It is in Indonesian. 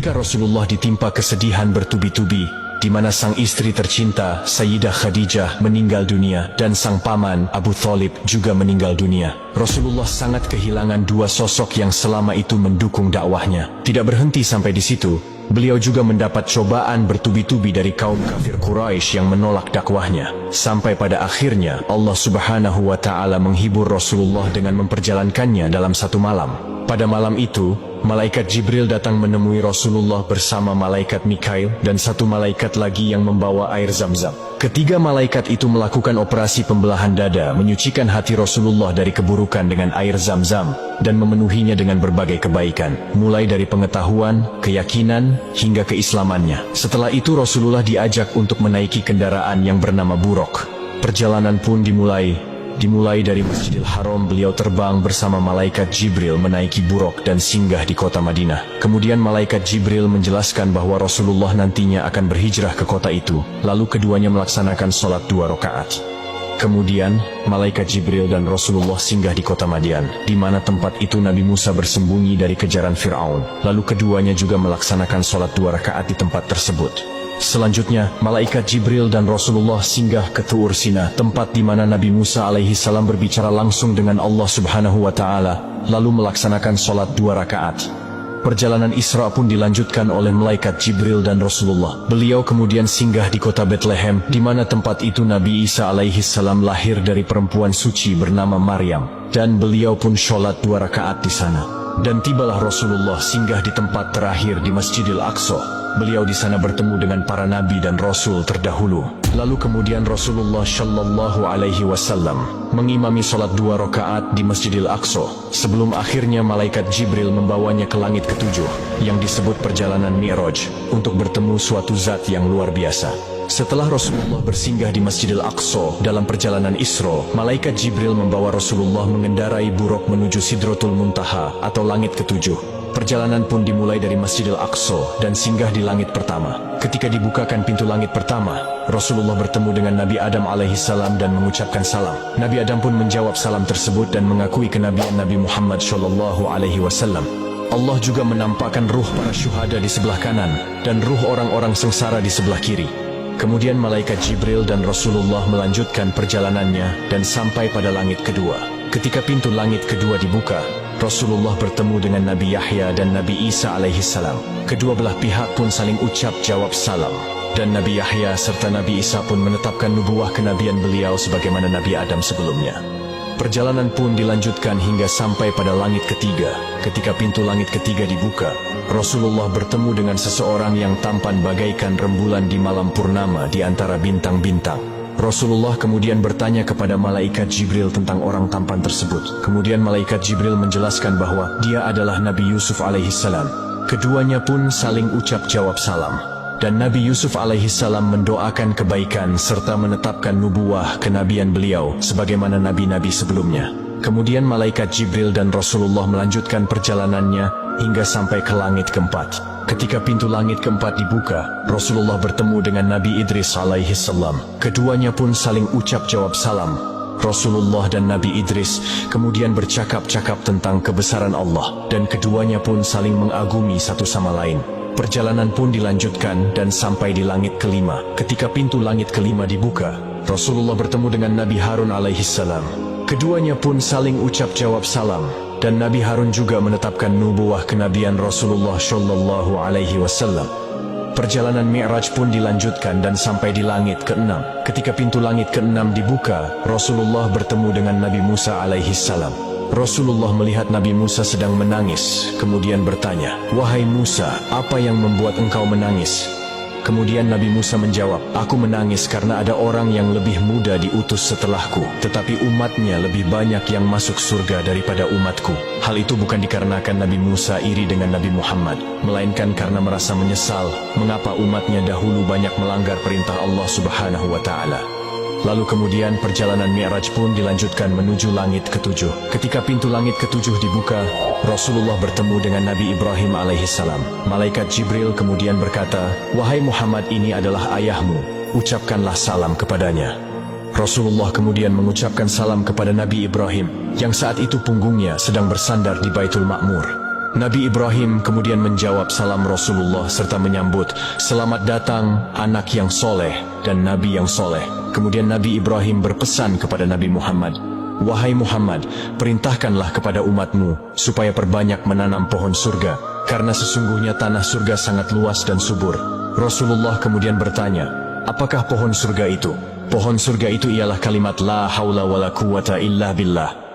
Ketika Rasulullah ditimpa kesedihan bertubi-tubi, di mana sang istri tercinta Sayyidah Khadijah meninggal dunia dan sang paman Abu Thalib juga meninggal dunia, Rasulullah sangat kehilangan dua sosok yang selama itu mendukung dakwahnya. Tidak berhenti sampai di situ, beliau juga mendapat cobaan bertubi-tubi dari kaum kafir Quraisy yang menolak dakwahnya. Sampai pada akhirnya Allah Subhanahu wa Ta'ala menghibur Rasulullah dengan memperjalankannya dalam satu malam. Pada malam itu, malaikat Jibril datang menemui Rasulullah bersama malaikat Mikail dan satu malaikat lagi yang membawa air Zam-Zam. Ketiga malaikat itu melakukan operasi pembelahan dada, menyucikan hati Rasulullah dari keburukan dengan air Zam-Zam dan memenuhinya dengan berbagai kebaikan, mulai dari pengetahuan, keyakinan, hingga keislamannya. Setelah itu Rasulullah diajak untuk menaiki kendaraan yang bernama Buraq. Perjalanan pun dimulai dari Masjidil Haram. Beliau terbang bersama malaikat Jibril menaiki Buraq dan singgah di kota Madinah. Kemudian malaikat Jibril menjelaskan bahwa Rasulullah nantinya akan berhijrah ke kota itu. Lalu keduanya melaksanakan sholat 2 rakaat. Kemudian malaikat Jibril dan Rasulullah singgah di kota Madian, di mana tempat itu Nabi Musa bersembunyi dari kejaran Fir'aun. Lalu keduanya juga melaksanakan sholat 2 rakaat di tempat tersebut. Selanjutnya, malaikat Jibril dan Rasulullah singgah ke Tur Sina, tempat di mana Nabi Musa alaihi salam berbicara langsung dengan Allah Subhanahu wa Ta'ala, lalu melaksanakan sholat 2 rakaat. Perjalanan Isra pun dilanjutkan oleh malaikat Jibril dan Rasulullah. Beliau kemudian singgah di kota Bethlehem, di mana tempat itu Nabi Isa alaihi salam lahir dari perempuan suci bernama Maryam, dan beliau pun sholat 2 rakaat di sana. Dan tibalah Rasulullah singgah di tempat terakhir di Masjidil Aqsa. Beliau di sana bertemu dengan para nabi dan rasul terdahulu. Lalu kemudian Rasulullah Shallallahu Alaihi Wasallam mengimami sholat 2 rakaat di Masjidil Aqsa, sebelum akhirnya malaikat Jibril membawanya ke langit ke-7, yang disebut perjalanan Mi'raj, untuk bertemu suatu zat yang luar biasa. Setelah Rasulullah bersinggah di Masjidil Aqsa dalam perjalanan Isra, malaikat Jibril membawa Rasulullah mengendarai Buraq menuju Sidratul Muntaha atau langit ke-7. Perjalanan pun dimulai dari Masjidil Aqsa dan singgah di langit pertama. Ketika dibukakan pintu langit pertama, Rasulullah bertemu dengan Nabi Adam alaihissalam dan mengucapkan salam. Nabi Adam pun menjawab salam tersebut dan mengakui kenabian Nabi Muhammad Shallallahu Alaihi Wasallam. Allah juga menampakkan ruh para syuhada di sebelah kanan dan ruh orang-orang sengsara di sebelah kiri. Kemudian malaikat Jibril dan Rasulullah melanjutkan perjalanannya dan sampai pada langit kedua. Ketika pintu langit kedua dibuka, Rasulullah bertemu dengan Nabi Yahya dan Nabi Isa alaihissalam. Kedua belah pihak pun saling ucap jawab salam. Dan Nabi Yahya serta Nabi Isa pun menetapkan nubuwah kenabian beliau sebagaimana Nabi Adam sebelumnya. Perjalanan pun dilanjutkan hingga sampai pada langit ketiga. Ketika pintu langit ketiga dibuka, Rasulullah bertemu dengan seseorang yang tampan bagaikan rembulan di malam purnama di antara bintang-bintang. Rasulullah kemudian bertanya kepada malaikat Jibril tentang orang tampan tersebut. Kemudian malaikat Jibril menjelaskan bahwa dia adalah Nabi Yusuf alaihissalam. Keduanya pun saling ucap jawab salam. Dan Nabi Yusuf alaihissalam mendoakan kebaikan serta menetapkan nubuwah kenabian beliau sebagaimana nabi-nabi sebelumnya. Kemudian malaikat Jibril dan Rasulullah melanjutkan perjalanannya hingga sampai ke langit keempat. Ketika pintu langit keempat dibuka, Rasulullah bertemu dengan Nabi Idris alaihissalam. Keduanya pun saling ucap jawab salam. Rasulullah dan Nabi Idris kemudian bercakap-cakap tentang kebesaran Allah, dan keduanya pun saling mengagumi satu sama lain. Perjalanan pun dilanjutkan dan sampai di langit kelima. Ketika pintu langit kelima dibuka, Rasulullah bertemu dengan Nabi Harun alaihissalam. Keduanya pun saling ucap jawab salam, dan Nabi Harun juga menetapkan nubuwah kenabian Rasulullah Shallallahu Alaihi Wasallam. Perjalanan Mi'raj pun dilanjutkan dan sampai di langit ke-6. Ketika pintu langit ke-6 dibuka, Rasulullah bertemu dengan Nabi Musa alaihissalam. Rasulullah melihat Nabi Musa sedang menangis, kemudian bertanya, "Wahai Musa, apa yang membuat engkau menangis?" Kemudian Nabi Musa menjawab, "Aku menangis karena ada orang yang lebih muda diutus setelahku, tetapi umatnya lebih banyak yang masuk surga daripada umatku." Hal itu bukan dikarenakan Nabi Musa iri dengan Nabi Muhammad, melainkan karena merasa menyesal mengapa umatnya dahulu banyak melanggar perintah Allah Subhanahu wa Ta'ala. Lalu kemudian perjalanan Mi'raj pun dilanjutkan menuju langit ke-7. Ketika pintu langit ke-7 dibuka, Rasulullah bertemu dengan Nabi Ibrahim alaihissalam. Malaikat Jibril kemudian berkata, "Wahai Muhammad, ini adalah ayahmu, ucapkanlah salam kepadanya." Rasulullah kemudian mengucapkan salam kepada Nabi Ibrahim, yang saat itu punggungnya sedang bersandar di Baitul Ma'mur. Nabi Ibrahim kemudian menjawab salam Rasulullah serta menyambut, "Selamat datang anak yang soleh dan Nabi yang soleh." Kemudian Nabi Ibrahim berpesan kepada Nabi Muhammad, "Wahai Muhammad, perintahkanlah kepada umatmu supaya perbanyak menanam pohon surga, karena sesungguhnya tanah surga sangat luas dan subur." Rasulullah kemudian bertanya, "Apakah pohon surga itu?" Pohon surga itu ialah kalimat la haula wala quwata illa billah.